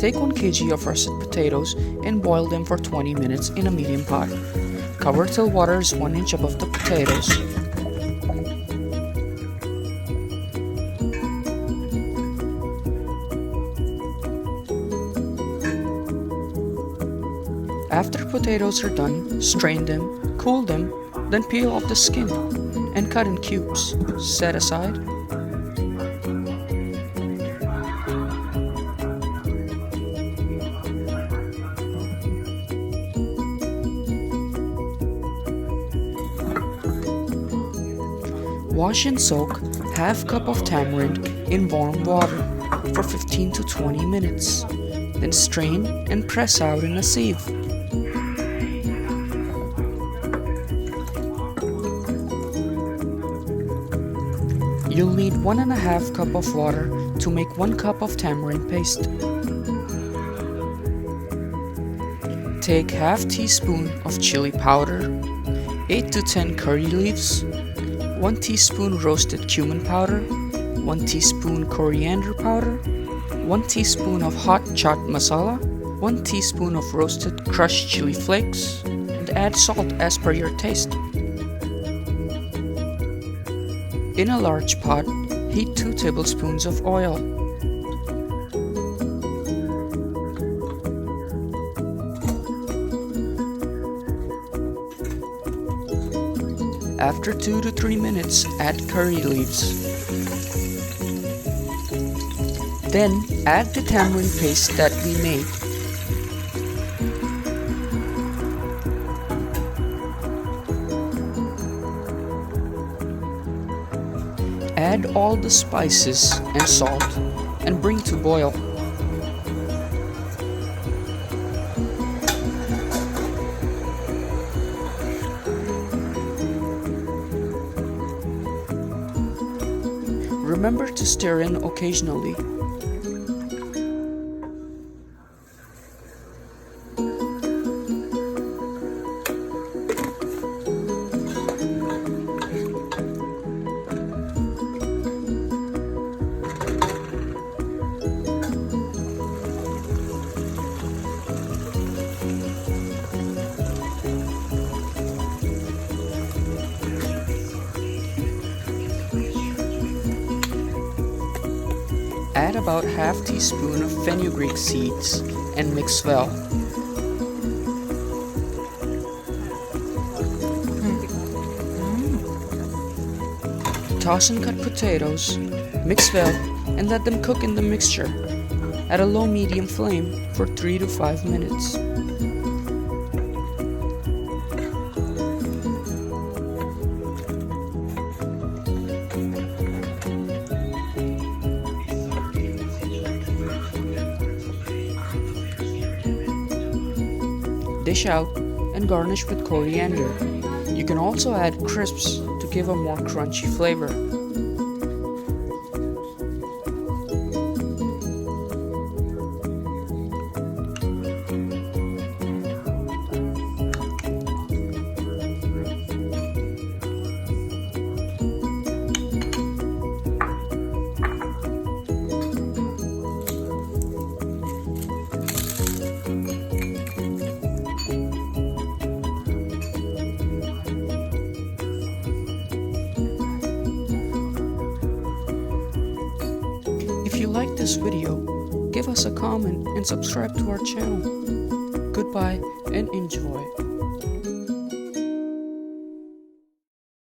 Take 1 kg of russet potatoes and boil them for 20 minutes in a medium pot. Cover till water is 1 inch above the potatoes. After potatoes are done, strain them, cool them, then peel off the skin and cut in cubes. Set aside. Wash and soak half cup of tamarind in warm water for 15 to 20 minutes. Then strain and press out in a sieve. You'll need 1½ cup of water to make 1 cup of tamarind paste. Take ½ teaspoon of chili powder, 8 to 10 curry leaves, 1 teaspoon roasted cumin powder, 1 teaspoon coriander powder, 1 teaspoon of hot chaat masala, 1 teaspoon of roasted crushed chili flakes, and add salt as per your taste. In a large pot, heat 2 tablespoons of oil. After 2 to 3 minutes, add curry leaves. Then add the tamarind paste that we made. Add all the spices and salt and bring to boil. Remember to stir in occasionally. Add about ½ teaspoon of fenugreek seeds and mix well. Toss and cut potatoes, mix well, and let them cook in the mixture at a low-medium flame for 3 to 5 minutes. Dish out and garnish with coriander. You can also add crisps to give a more crunchy flavor. If you like this video, give us a comment and subscribe to our channel. Goodbye and enjoy.